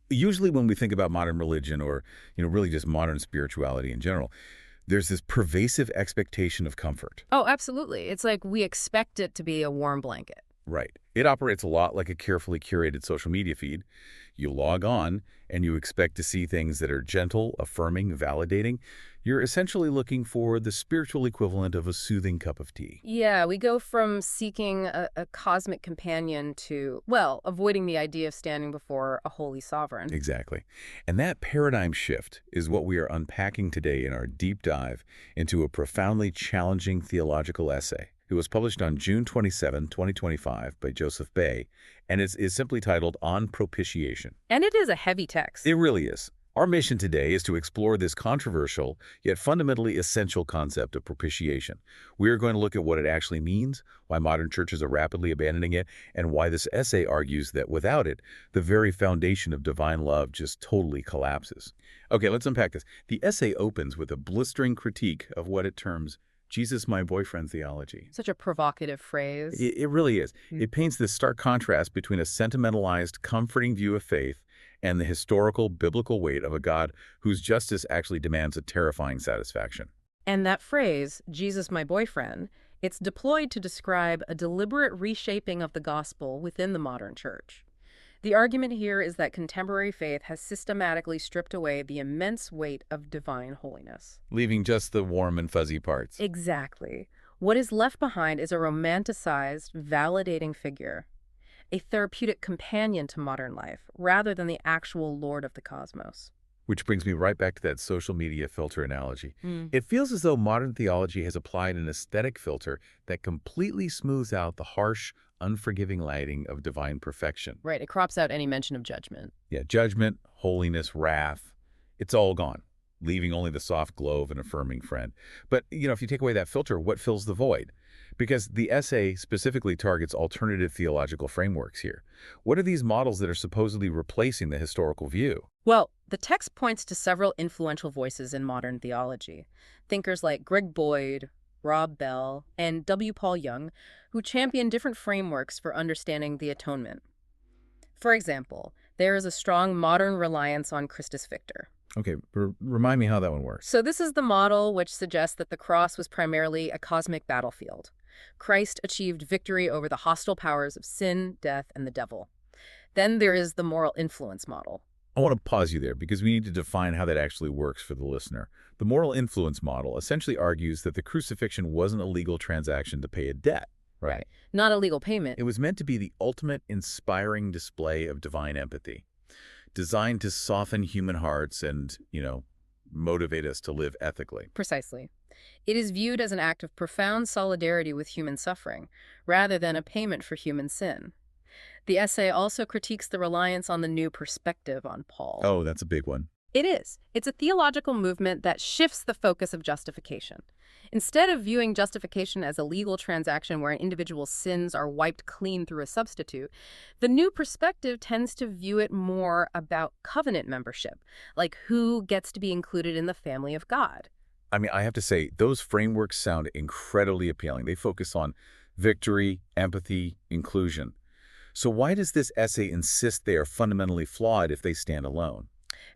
Usually when we think about modern religion or, really just modern spirituality in general, there's this pervasive expectation of comfort. Oh, absolutely. It's like we expect it to be a warm blanket. Right. It operates a lot like a carefully curated social media feed. You log on and you expect to see things that are gentle, affirming, validating. You're essentially looking for the spiritual equivalent of a soothing cup of tea. Yeah, we go from seeking a cosmic companion to, well, avoiding the idea of standing before a holy sovereign. Exactly. And that paradigm shift is what we are unpacking today in our deep dive into a profoundly challenging theological essay. It was published on June 27, 2025 by Joseph Bay, and is simply titled On Propitiation. And it is a heavy text. It really is. Our mission today is to explore this controversial, yet fundamentally essential concept of propitiation. We are going to look at what it actually means, why modern churches are rapidly abandoning it, and why this essay argues that without it, the very foundation of divine love just totally collapses. Okay, let's unpack this. The essay opens with a blistering critique of what it terms Jesus, my boyfriend theology. Such a provocative phrase. It really is. It paints this stark contrast between a sentimentalized, comforting view of faith and the historical, biblical weight of a God whose justice actually demands a terrifying satisfaction. And that phrase, Jesus, my boyfriend, it's deployed to describe a deliberate reshaping of the gospel within the modern church. The argument here is that contemporary faith has systematically stripped away the immense weight of divine holiness. Leaving just the warm and fuzzy parts. Exactly. What is left behind is a romanticized, validating figure, a therapeutic companion to modern life, rather than the actual Lord of the cosmos. Which brings me right back to that social media filter analogy. It feels as though modern theology has applied an aesthetic filter that completely smooths out the harsh, unforgiving lighting of divine perfection. Right, it crops out any mention of judgment. Yeah, judgment, holiness, wrath, it's all gone, leaving only the soft glow of an affirming friend. But, if you take away that filter, what fills the void? Because the essay specifically targets alternative theological frameworks here. What are these models that are supposedly replacing the historical view? Well, the text points to several influential voices in modern theology. Thinkers like Greg Boyd, Rob Bell, and W. Paul Young, who champion different frameworks for understanding the atonement. For example, there is a strong modern reliance on Christus Victor. Okay, remind me how that one works. So this is the model which suggests that the cross was primarily a cosmic battlefield. Christ achieved victory over the hostile powers of sin, death, and the devil. Then there is the moral influence model. I want to pause you there because we need to define how that actually works for the listener. The moral influence model essentially argues that the crucifixion wasn't a legal transaction to pay a debt. Right. Not a legal payment. It was meant to be the ultimate inspiring display of divine empathy, designed to soften human hearts and, motivate us to live ethically. Precisely. It is viewed as an act of profound solidarity with human suffering, rather than a payment for human sin. The essay also critiques the reliance on the new perspective on Paul. Oh, that's a big one. It is. It's a theological movement that shifts the focus of justification. Instead of viewing justification as a legal transaction where an individual's sins are wiped clean through a substitute, the new perspective tends to view it more about covenant membership, like who gets to be included in the family of God. I mean, I have to say, those frameworks sound incredibly appealing. They focus on victory, empathy, inclusion. So why does this essay insist they are fundamentally flawed if they stand alone?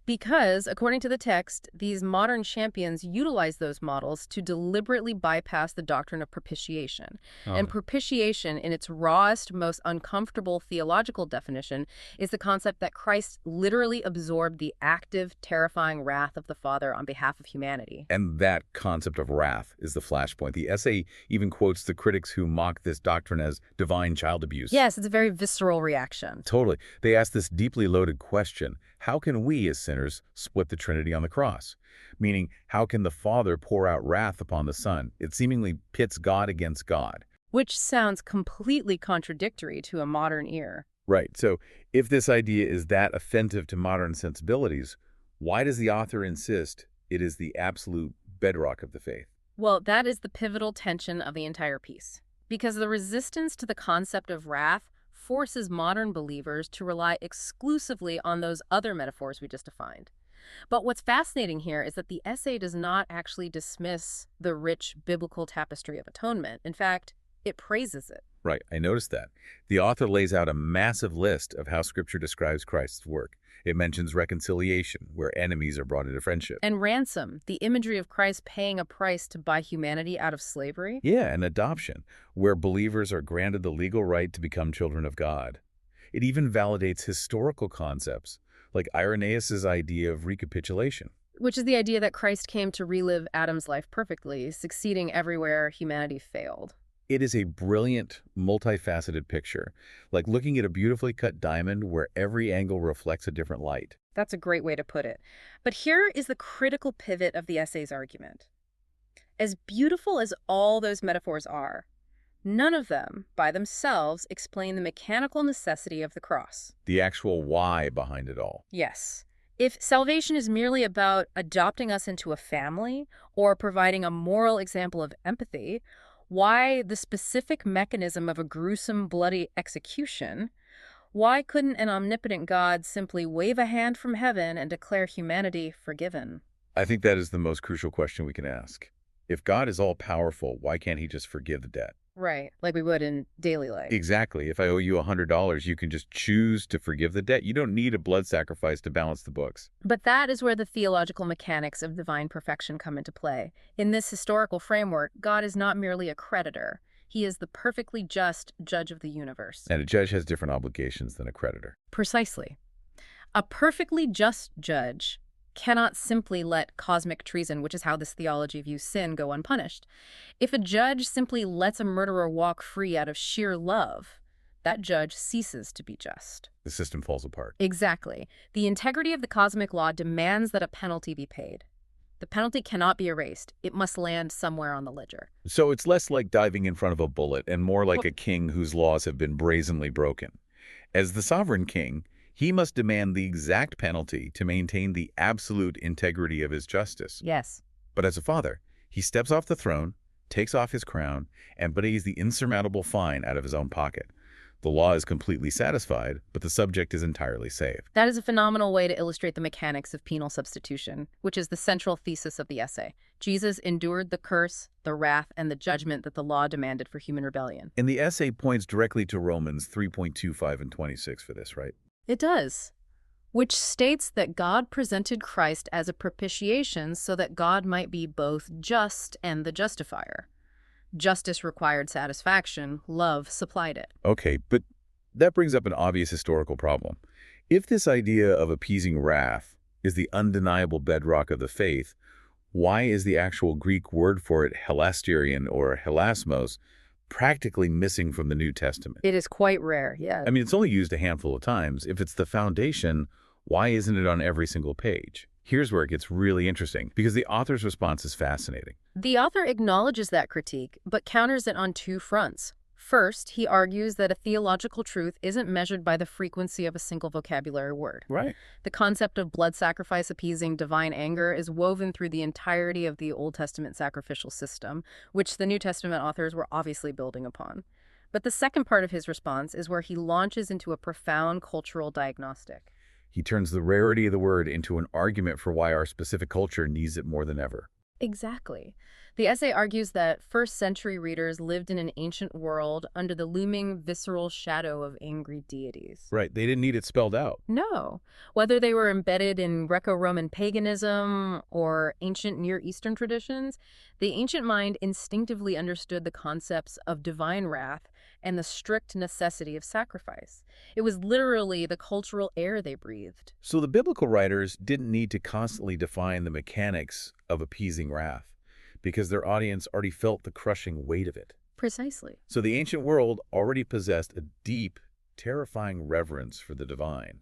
Because, according to the text, these modern champions utilize those models to deliberately bypass the doctrine of propitiation. And propitiation, in its rawest, most uncomfortable theological definition, is the concept that Christ literally absorbed the active, terrifying wrath of the Father on behalf of humanity. And that concept of wrath is the flashpoint. The essay even quotes the critics who mock this doctrine as divine child abuse. Yes, it's a very visceral reaction. Totally. They ask this deeply loaded question: how can we, as sinners, split the Trinity on the cross? Meaning, how can the Father pour out wrath upon the Son? It seemingly pits God against God. Which sounds completely contradictory to a modern ear. Right. So, if this idea is that offensive to modern sensibilities, why does the author insist it is the absolute bedrock of the faith? Well, that is the pivotal tension of the entire piece. Because the resistance to the concept of wrath forces modern believers to rely exclusively on those other metaphors we just defined. But what's fascinating here is that the essay does not actually dismiss the rich biblical tapestry of atonement. In fact, it praises it. Right, I noticed that. The author lays out a massive list of how Scripture describes Christ's work. It mentions reconciliation, where enemies are brought into friendship. And ransom, the imagery of Christ paying a price to buy humanity out of slavery. Yeah, and adoption, where believers are granted the legal right to become children of God. It even validates historical concepts, like Irenaeus' idea of recapitulation. Which is the idea that Christ came to relive Adam's life perfectly, succeeding everywhere humanity failed. It is a brilliant, multifaceted picture, like looking at a beautifully cut diamond where every angle reflects a different light. That's a great way to put it. But here is the critical pivot of the essay's argument. As beautiful as all those metaphors are, none of them, by themselves, explain the mechanical necessity of the cross. The actual why behind it all. Yes. If salvation is merely about adopting us into a family or providing a moral example of empathy, why the specific mechanism of a gruesome, bloody execution? Why couldn't an omnipotent God simply wave a hand from heaven and declare humanity forgiven? I think that is the most crucial question we can ask. If God is all-powerful, why can't he just forgive the debt? Right, like we would in daily life. Exactly. If I owe you $100, you can just choose to forgive the debt. You don't need a blood sacrifice to balance the books. But that is where the theological mechanics of divine perfection come into play. In this historical framework, God is not merely a creditor. He is the perfectly just judge of the universe. And a judge has different obligations than a creditor. Precisely. A perfectly just judge cannot simply let cosmic treason, which is how this theology views sin, go unpunished. If a judge simply lets a murderer walk free out of sheer love, that judge ceases to be just. The system falls apart. Exactly. The integrity of the cosmic law demands that a penalty be paid. The penalty cannot be erased. It must land somewhere on the ledger. So it's less like diving in front of a bullet and more like a king whose laws have been brazenly broken. As the sovereign king, he must demand the exact penalty to maintain the absolute integrity of his justice. Yes. But as a father, he steps off the throne, takes off his crown, and pays the insurmountable fine out of his own pocket. The law is completely satisfied, but the subject is entirely saved. That is a phenomenal way to illustrate the mechanics of penal substitution, which is the central thesis of the essay. Jesus endured the curse, the wrath, and the judgment that the law demanded for human rebellion. And the essay points directly to Romans 3.25 and 26 for this, right? It does, which states that God presented Christ as a propitiation so that God might be both just and the justifier. Justice required satisfaction, love supplied it. Okay, but that brings up an obvious historical problem. If this idea of appeasing wrath is the undeniable bedrock of the faith, why is the actual Greek word for it, helasterion or helasmos, practically missing from the New Testament? It is quite rare, yeah. I mean, it's only used a handful of times. If it's the foundation, why isn't it on every single page? Here's where it gets really interesting, because the author's response is fascinating. The author acknowledges that critique, but counters it on two fronts. First, he argues that a theological truth isn't measured by the frequency of a single vocabulary word. Right. The concept of blood sacrifice appeasing divine anger is woven through the entirety of the Old Testament sacrificial system, which the New Testament authors were obviously building upon. But the second part of his response is where he launches into a profound cultural diagnostic. He turns the rarity of the word into an argument for why our specific culture needs it more than ever. Exactly. The essay argues that first-century readers lived in an ancient world under the looming visceral shadow of angry deities. Right, they didn't need it spelled out. No. Whether they were embedded in Greco-Roman paganism or ancient Near Eastern traditions, the ancient mind instinctively understood the concepts of divine wrath and the strict necessity of sacrifice. It was literally the cultural air they breathed. So the biblical writers didn't need to constantly define the mechanics of appeasing wrath, because their audience already felt the crushing weight of it. Precisely. So the ancient world already possessed a deep, terrifying reverence for the divine.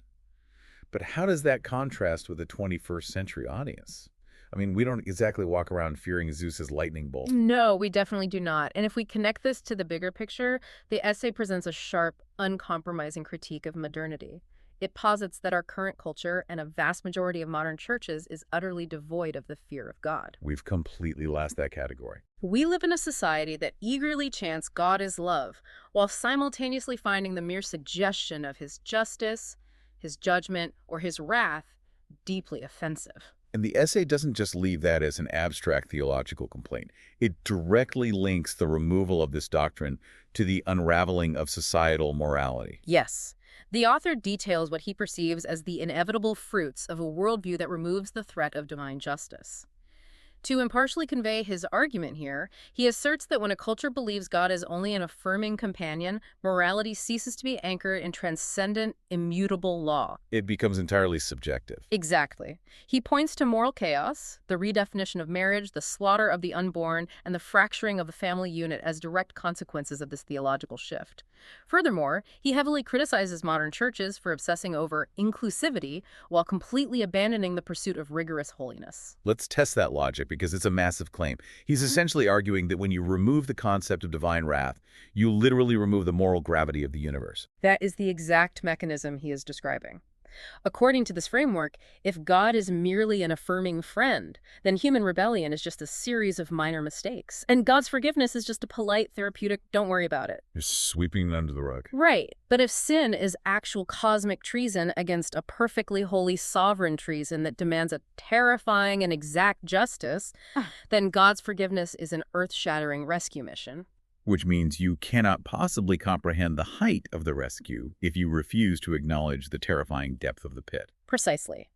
But how does that contrast with the 21st century audience? I mean, we don't exactly walk around fearing Zeus's lightning bolt. No, we definitely do not. And if we connect this to the bigger picture, the essay presents a sharp, uncompromising critique of modernity. It posits that our current culture and a vast majority of modern churches is utterly devoid of the fear of God. We've completely lost that category. We live in a society that eagerly chants God is love, while simultaneously finding the mere suggestion of his justice, his judgment, or his wrath deeply offensive. And the essay doesn't just leave that as an abstract theological complaint. It directly links the removal of this doctrine to the unraveling of societal morality. Yes. The author details what he perceives as the inevitable fruits of a worldview that removes the threat of divine justice. To impartially convey his argument here, he asserts that when a culture believes God is only an affirming companion, morality ceases to be anchored in transcendent, immutable law. It becomes entirely subjective. Exactly. He points to moral chaos, the redefinition of marriage, the slaughter of the unborn, and the fracturing of the family unit as direct consequences of this theological shift. Furthermore, he heavily criticizes modern churches for obsessing over inclusivity while completely abandoning the pursuit of rigorous holiness. Let's test that logic because it's a massive claim. He's essentially arguing that when you remove the concept of divine wrath, you literally remove the moral gravity of the universe. That is the exact mechanism he is describing. According to this framework, if God is merely an affirming friend, then human rebellion is just a series of minor mistakes. And God's forgiveness is just a polite, therapeutic, don't worry about it. You're sweeping it under the rug. Right. But if sin is actual cosmic treason against a perfectly holy sovereign treason that demands a terrifying and exact justice, then God's forgiveness is an earth-shattering rescue mission. Which means you cannot possibly comprehend the height of the rescue if you refuse to acknowledge the terrifying depth of the pit. Precisely.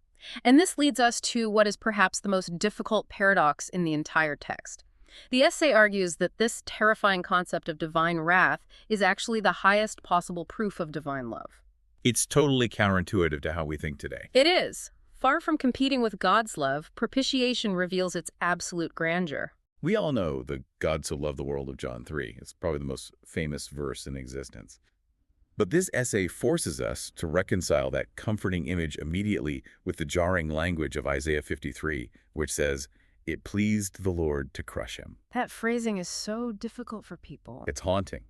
And this leads us to what is perhaps the most difficult paradox in the entire text. The essay argues that this terrifying concept of divine wrath is actually the highest possible proof of divine love. It's totally counterintuitive to how we think today. It is. Far from competing with God's love, propitiation reveals its absolute grandeur. We all know the God so loved the world of John 3. It's probably the most famous verse in existence. But this essay forces us to reconcile that comforting image immediately with the jarring language of Isaiah 53, which says, "It pleased the Lord to crush him." That phrasing is so difficult for people. It's haunting.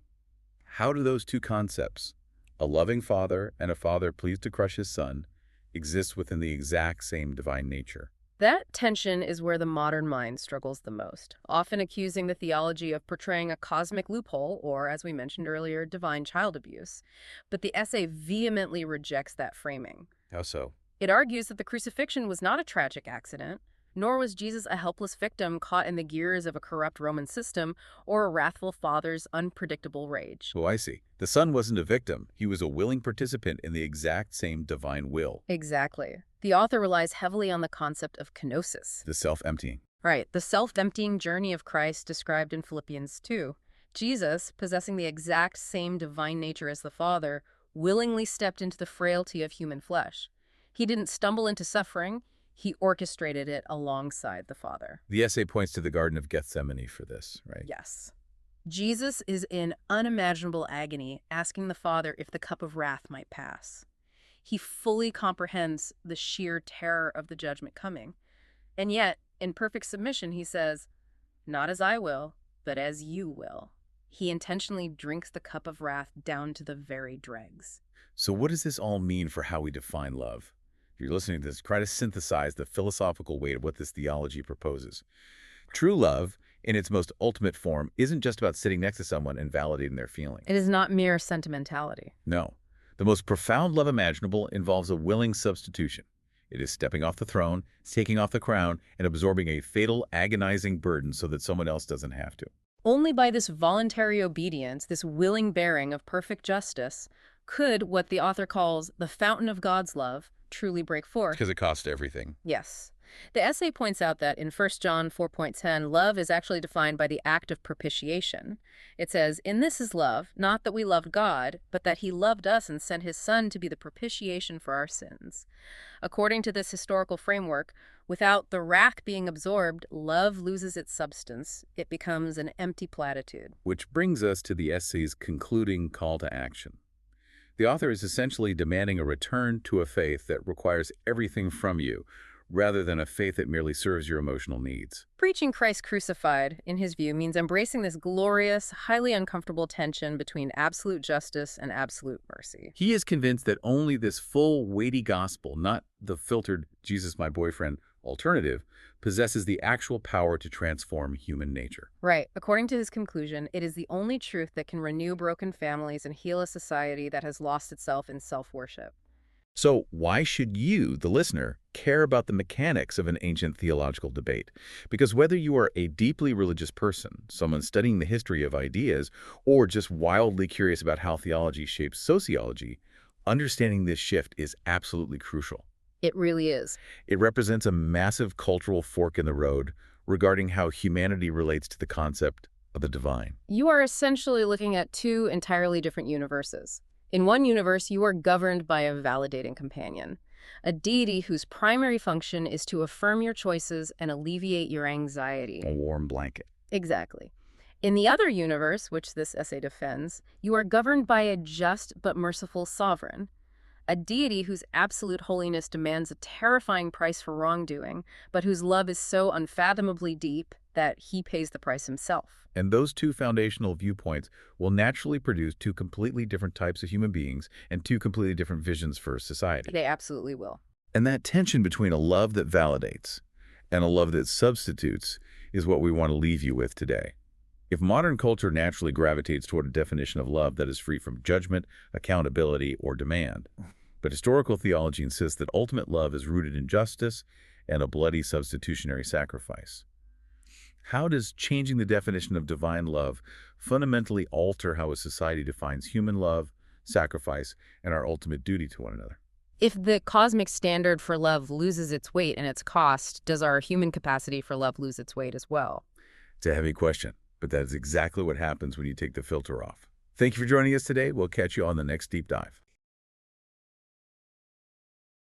How do those two concepts, a loving father and a father pleased to crush his son, exist within the exact same divine nature? That tension is where the modern mind struggles the most, often accusing the theology of portraying a cosmic loophole or, as we mentioned earlier, divine child abuse. But the essay vehemently rejects that framing. How so? It argues that the crucifixion was not a tragic accident, nor was Jesus a helpless victim caught in the gears of a corrupt Roman system or a wrathful father's unpredictable rage. Oh, I see. The son wasn't a victim. He was a willing participant in the exact same divine will. Exactly. The author relies heavily on the concept of kenosis. The self-emptying. Right, the self-emptying journey of Christ described in Philippians 2. Jesus, possessing the exact same divine nature as the Father, willingly stepped into the frailty of human flesh. He didn't stumble into suffering. He orchestrated it alongside the Father. The essay points to the Garden of Gethsemane for this, right? Yes. Jesus is in unimaginable agony, asking the Father if the cup of wrath might pass. He fully comprehends the sheer terror of the judgment coming. And yet, in perfect submission, he says, "Not as I will, but as you will." He intentionally drinks the cup of wrath down to the very dregs. So what does this all mean for how we define love? If you're listening to this, try to synthesize the philosophical weight of what this theology proposes. True love, in its most ultimate form, isn't just about sitting next to someone and validating their feelings. It is not mere sentimentality. No. The most profound love imaginable involves a willing substitution. It is stepping off the throne, taking off the crown, and absorbing a fatal, agonizing burden so that someone else doesn't have to. Only by this voluntary obedience, this willing bearing of perfect justice, could what the author calls the fountain of God's love truly break forth. Because it costs everything. Yes. The essay points out that in 1 John 4.10, love is actually defined by the act of propitiation. It says, "In this is love, not that we loved God, but that he loved us and sent his Son to be the propitiation for our sins." According to this historical framework, without the wrath being absorbed, love loses its substance. It becomes an empty platitude. Which brings us to the essay's concluding call to action. The author is essentially demanding a return to a faith that requires everything from you, rather than a faith that merely serves your emotional needs. Preaching Christ crucified, in his view, means embracing this glorious, highly uncomfortable tension between absolute justice and absolute mercy. He is convinced that only this full, weighty gospel, not the filtered Jesus my boyfriend alternative, possesses the actual power to transform human nature. Right. According to his conclusion, it is the only truth that can renew broken families and heal a society that has lost itself in self-worship. So why should you, the listener, care about the mechanics of an ancient theological debate? Because whether you are a deeply religious person, someone studying the history of ideas, or just wildly curious about how theology shapes sociology, understanding this shift is absolutely crucial. It really is. It represents a massive cultural fork in the road regarding how humanity relates to the concept of the divine. You are essentially looking at two entirely different universes. In one universe, you are governed by a validating companion, a deity whose primary function is to affirm your choices and alleviate your anxiety. A warm blanket. Exactly. In the other universe, which this essay defends, you are governed by a just but merciful sovereign, a deity whose absolute holiness demands a terrifying price for wrongdoing, but whose love is so unfathomably deep that he pays the price himself. And those two foundational viewpoints will naturally produce two completely different types of human beings and two completely different visions for society. They absolutely will. And that tension between a love that validates and a love that substitutes is what we want to leave you with today. If modern culture naturally gravitates toward a definition of love that is free from judgment, accountability, or demand, but historical theology insists that ultimate love is rooted in justice and a bloody substitutionary sacrifice. How does changing the definition of divine love fundamentally alter how a society defines human love, sacrifice, and our ultimate duty to one another? If the cosmic standard for love loses its weight and its cost, does our human capacity for love lose its weight as well? It's a heavy question, but that is exactly what happens when you take the filter off. Thank you for joining us today. We'll catch you on the next deep dive.